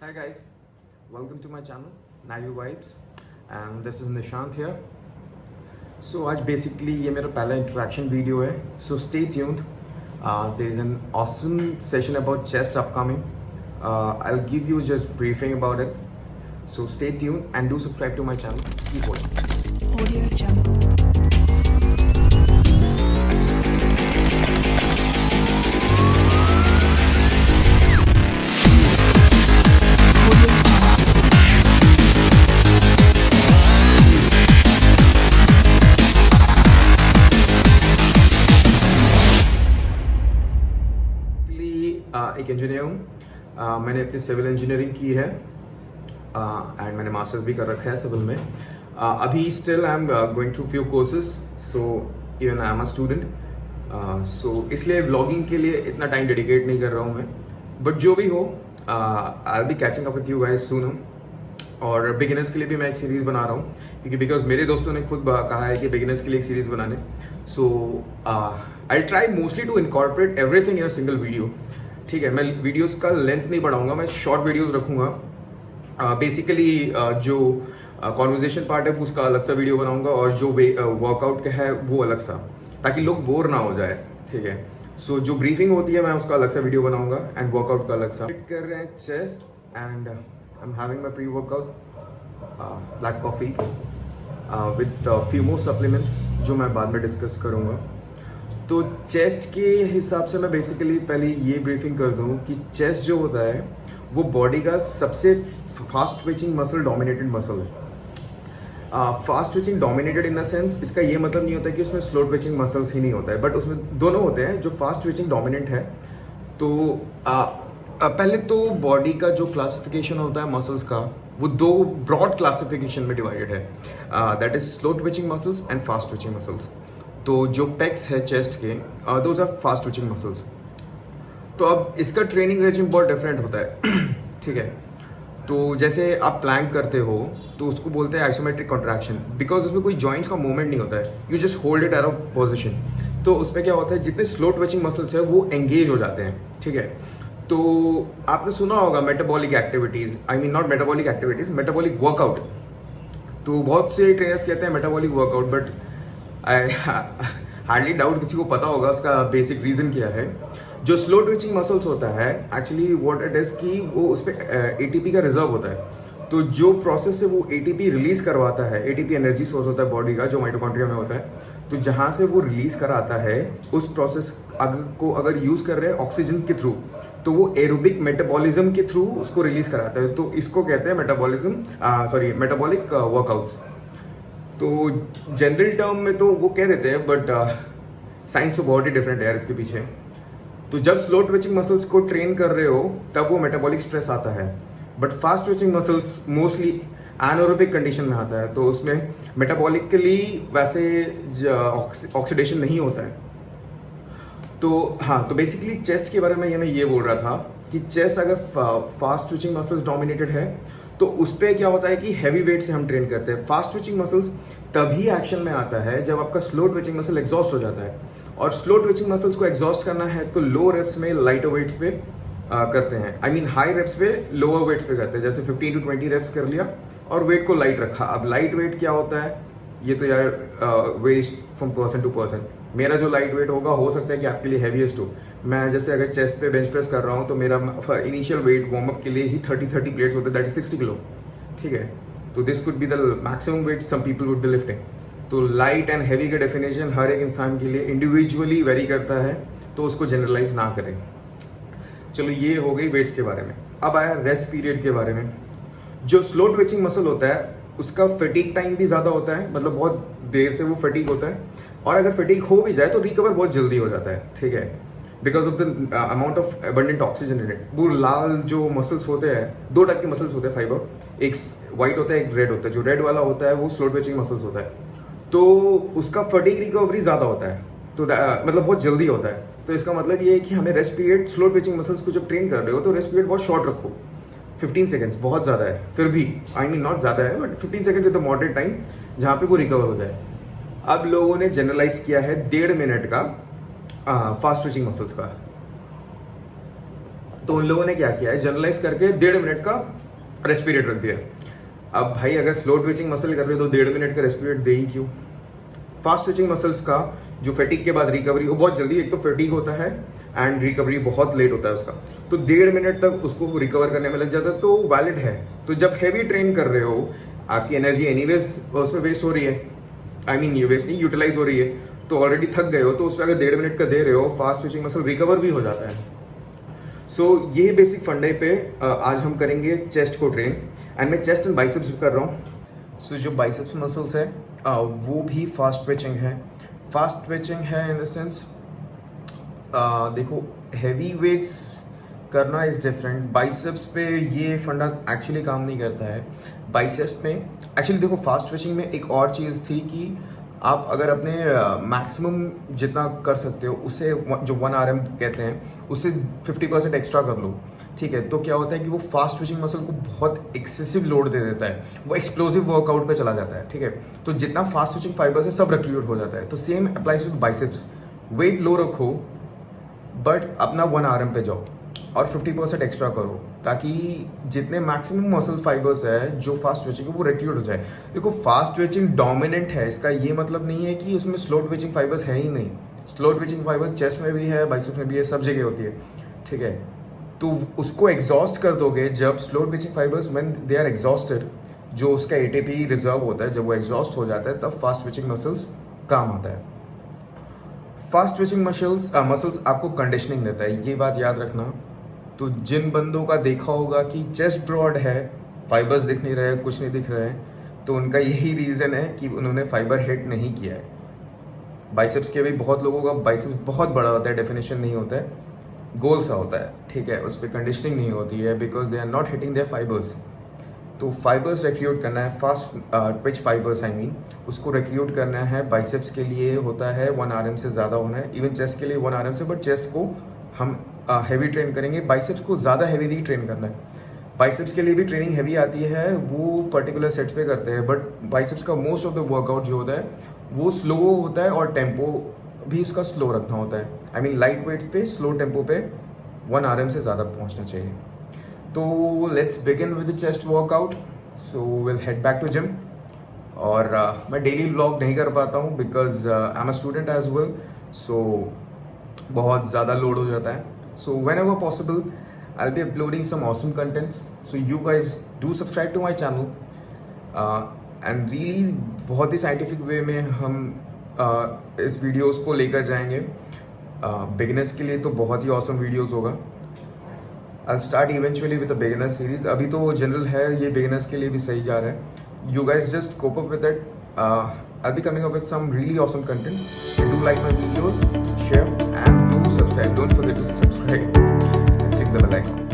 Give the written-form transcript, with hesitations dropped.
Hi guys, welcome to my channel Nayu Vibes and this is Nishant here. So आज basically ये मेरा पहला interaction video है. So stay tuned. There is an awesome session about chest upcoming. I'll give you just briefing about it. So stay tuned and do subscribe to my channel. Keep watching. Audio Jungle. एक engineer हूँ. मैंने अपनी civil engineering की है and मैंने masters भी कर रखा है सिविल में. अभी still I am going through few courses, so even I am a student. So इसलिए व्लॉगिंग के लिए इतना टाइम डेडिकेट नहीं कर रहा हूँ मैं. बट जो भी हो, I will be catching up with you guys सून. और बिगिनर्स के लिए भी मैं एक सीरीज़ बना रहा हूँ क्योंकि बिकॉज मेरे दोस्तों ने खुद कहा है कि बिगिनर्स के लिए एक सीरीज़ बनाने. So I try mostly to incorporate everything in a single video. ठीक है, मैं वीडियोस का लेंथ नहीं बढ़ाऊंगा, मैं शॉर्ट वीडियोस रखूंगा. बेसिकली जो कॉन्वर्जेशन पार्ट है उसका अलग सा वीडियो बनाऊंगा और जो वर्कआउट का है वो अलग सा, ताकि लोग बोर ना हो जाए. ठीक है, सो जो ब्रीफिंग होती है मैं उसका अलग सा वीडियो बनाऊंगा एंड वर्कआउट का अलग सा. कर रहे हैं chest and I am having my pre workout black coffee with few more supplements जो मैं बाद में डिस्कस करूंगा. तो चेस्ट के हिसाब से मैं बेसिकली पहले ये ब्रीफिंग कर दूं कि चेस्ट जो होता है वो बॉडी का सबसे fast twitching muscle dominated muscle है. Fast twitching dominated in the sense, इसका ये मतलब नहीं होता कि उसमें स्लो ट्विचिंग मसल्स ही नहीं होता है, बट उसमें दोनों होते हैं. जो फास्ट ट्विचिंग डोमिनेंट है तो पहले तो बॉडी का जो क्लासिफिकेशन होता है मसल्स का वो दो ब्रॉड क्लासिफिकेशन में डिवाइडेड है. That is slow twitching muscles and fast twitching muscles. तो जो पेक्स है चेस्ट के, those are fast twitching muscles. तो अब इसका ट्रेनिंग रेजिम बहुत डिफरेंट होता है. ठीक है, तो जैसे आप प्लैंक करते हो तो उसको बोलते हैं आइसोमेट्रिक कॉन्ट्रैक्शन, बिकॉज उसमें कोई जॉइंट्स का मूवमेंट नहीं होता है. You just hold it at a position. तो उसमें क्या होता है, जितने स्लो ट्विचिंग मसल्स है वो एंगेज हो जाते हैं. ठीक है, तो आपने सुना होगा metabolic activities, I mean not metabolic activities, metabolic workout. तो बहुत से ट्रेनर्स कहते हैं metabolic workout, but I hardly doubt किसी को पता होगा उसका बेसिक रीजन क्या है. जो स्लो ट्विचिंग मसल्स होता है एक्चुअली व्हाट इट इज कि वो उस पर एटीपी का रिजर्व होता है. तो जो प्रोसेस से वो एटीपी रिलीज करवाता है, एटीपी एनर्जी सोर्स होता है बॉडी का जो माइटोकॉन्ड्रिया में होता है. तो जहाँ से वो रिलीज कराता है उस प्रोसेस को अगर यूज कर रहे हैं ऑक्सीजन के थ्रू, तो वो एरोबिक मेटाबॉलिज्म के थ्रू उसको रिलीज कराता है. तो इसको कहते हैं मेटाबॉलिक वर्कआउट्स. तो जनरल टर्म में तो वो कह देते हैं, बट साइंस तो बहुत ही डिफरेंट है यार इसके पीछे. तो जब स्लो ट्विचिंग मसल्स को ट्रेन कर रहे हो तब वो मेटाबॉलिक स्ट्रेस आता है, but fast twitching muscles mostly anaerobic condition में आता है. तो उसमें मेटाबॉलिकली वैसे ऑक्सीडेशन नहीं होता है. तो हाँ, तो बेसिकली चेस्ट के बारे में मैं ये बोल रहा था कि चेस्ट अगर फास्ट ट्विचिंग मसल्स डोमिनेटेड है तो उस पर क्या होता है कि हैवी वेट से हम ट्रेन करते हैं. फास्ट ट्विचिंग मसल्स तभी एक्शन में आता है जब आपका स्लो ट्विचिंग मसल एग्जॉस्ट हो जाता है. और स्लो ट्विचिंग मसल्स को एग्जॉस्ट करना है तो लो रेप्स में लाइटर वेट्स पे करते हैं. आई मीन हाई रेप्स पे लोअर वेट्स पे करते हैं. जैसे 15 to 20 रेप्स कर लिया और वेट को लाइट रखा. अब लाइट वेट क्या होता है ये तो यार varies from person to person. मेरा जो लाइट वेट होगा हो सकता है कि आपके लिए हैवीएस्ट हो. मैं जैसे अगर चेस्ट पे बेंच प्रेस कर रहा हूँ तो मेरा इनिशियल वेट वार्म अप के लिए ही 30 प्लेट्स होते हैं, दैट इज 60 किलो. ठीक है, तो this could be the maximum weight some people would be lifting. तो लाइट एंड हैवी का डेफिनेशन हर एक इंसान के लिए इंडिविजुअली वेरी करता है, तो उसको जनरलाइज ना करें. चलो ये हो गई वेट्स के बारे में. अब आया रेस्ट पीरियड के बारे में. जो स्लो ट्विचिंग मसल होता है उसका फटीग टाइम भी ज़्यादा होता है, मतलब बहुत देर से वो फटीग होता है. और अगर फटीग हो भी जाए तो रिकवर बहुत जल्दी हो जाता है. ठीक है, because of the amount of abundant oxygen in it. वो लाल जो मसल्स होते हैं, दो टाइप के मसल्स होते हैं फाइबर, एक व्हाइट होता है एक रेड होता है. जो रेड वाला होता है वो स्लो ट्विचिंग मसल्स होता है, तो उसका फटीग रिकवरी ज़्यादा होता है. तो मतलब बहुत जल्दी होता है. तो इसका मतलब ये है कि हमें rest period slow twitching muscles को जब ट्रेन कर रहे हो तो रेस्ट पीरियड बहुत शॉर्ट रखो. 15 सेकेंड्स बहुत ज़्यादा है, फिर भी आई मीन नॉट ज़्यादा है, but 15 seconds is the moderate time जहाँ पे वो रिकवर हो जाए. अब लोगों ने जनरलाइज किया है 1.5 मिनट का फास्ट ट्विचिंग मसल्स का. तो उन लोगों ने क्या किया है, जनरलाइज करके 1.5 मिनट का रेस्ट पीरियड रख दिया। अब भाई अगर स्लो ट्विचिंग मसल कर रहे हो तो 1.5 मिनट का रेस्ट पीरियड दे ही क्यों। फास्ट ट्विचिंग मसल्स का जो फैटिक के बाद रिकवरी, वो बहुत जल्दी, एक तो फैटिक होता है एंड रिकवरी बहुत लेट होता है उसका, तो 1.5 मिनट तक उसको रिकवर करने में लग जाता है, तो वैलिड है। तो जब हैवी ट्रेन कर रहे हो, आपकी एनर्जी एनीवेज उसमें वेस्ट हो रही है, आई मीन ये वेस्ट नहीं, यूटिलाइज हो रही है, तो ऑलरेडी थक गए हो, तो उसमें अगर 1.5 मिनट का दे रहे हो, फास्ट ट्विचिंग मसल रिकवर भी हो जाता है। सो ये बेसिक फंडे पे आज हम करेंगे चेस्ट को ट्रेन, एंड मैं चेस्ट एंड बाइसेप्स कर रहा हूँ। सो जो बाइसेप्स मसल्स है वो भी फास्ट ट्विचिंग है। फास्ट ट्विचिंग है इन द सेंस, देखो हैवी वेट्स करना इज डिफरेंट। बाइसेप्स पे ये फंडा एक्चुअली काम नहीं करता है। बाइसेप्स में एक्चुअली देखो, फास्ट ट्विचिंग में एक और चीज़ थी कि आप अगर अपने मैक्सिमम जितना कर सकते हो उससे, जो 1 RM कहते हैं, उससे 50% एक्स्ट्रा कर लो, ठीक है। तो क्या होता है कि वो फास्ट ट्विचिंग मसल को बहुत एक्सेसिव लोड दे देता है, वो एक्सप्लोसिव वर्कआउट पे चला जाता है, ठीक है। तो जितना फास्ट ट्विचिंग फाइबर्स है सब रिक्रूट हो जाता है। तो same applies to biceps. Weight low रखो बट अपना 1 RM पे जाओ और 50% एक्स्ट्रा करो, ताकि जितने मैक्सिमम मसल फाइबर्स है जो फास्ट ट्विचिंग है वो रिक्रूट हो जाए। देखो फास्ट ट्विचिंग डोमिनेंट है, इसका ये मतलब नहीं है कि उसमें स्लो ट्विचिंग फाइबर्स है ही नहीं। स्लो ट्विचिंग फाइबर चेस्ट में भी है, बाइसेप्स में भी है, सब जगह होती है, ठीक है। तो उसको एग्जॉस्ट कर दोगे जब slow twitching fibres, when they are exhausted, जो उसका ATP रिजर्व होता है, जब वो एग्जॉस्ट हो जाता है तब फास्ट ट्विचिंग मसल्स काम आता है। फास्ट ट्विचिंग मसल्स आपको कंडीशनिंग देता है, ये बात याद रखना। तो जिन बंदों का देखा होगा कि चेस्ट ब्रॉड है, फाइबर्स दिख नहीं रहे, कुछ नहीं दिख रहे हैं, तो उनका यही रीज़न है कि उन्होंने फाइबर हिट नहीं किया है। बाइसेप्स के भी बहुत लोगों का बाइसेप्स बहुत बड़ा होता है, डेफिनेशन नहीं होता है, गोल सा होता है, ठीक है, उस पर कंडीशनिंग नहीं होती है because they are not hitting their fibres. तो फाइबर्स रिक्रूट करना है, fast twitch fibres I mean, उसको रिक्रूट करना है। बाइसेप्स के लिए होता है 1 RM से ज़्यादा होना है, इवन चेस्ट के लिए 1 RM से, बट चेस्ट को हम हैवी ट्रेन करेंगे, बाइसेप्स को ज़्यादा हैवी नहीं ट्रेन करना है। बाइसेप्स के लिए भी ट्रेनिंग हैवी आती है, वो पर्टिकुलर सेट्स पे करते हैं, बट बाइसेप्स का मोस्ट ऑफ द वर्कआउट जो होता है वो स्लो होता है और टेम्पो भी उसका स्लो रखना होता है। आई मीन लाइट वेट्स पे स्लो टेम्पो पे 1 RM से ज़्यादा पहुंचना चाहिए। तो let's begin with the chest workout. So will head back to gym. और मैं डेली व्लॉग नहीं कर पाता हूँ because I am a student as well, so बहुत ज़्यादा लोड हो जाता है। So whenever possible, I'll be uploading some awesome contents. So you guys do subscribe to my channel. And really बहुत ही साइंटिफिक वे में हम इस वीडियोस को लेकर जाएंगे। बिगिनर्स के लिए तो बहुत ही awesome वीडियोस होगा। I'll start eventually with a beginner series. अभी तो जनरल है, ये बिगिनर्स के लिए भी सही जा रहा है। You guys just cope up with it. I'll be coming up with some really awesome content. Do like my videos, share, and do subscribe. Don't forget to subscribe and click the bell icon.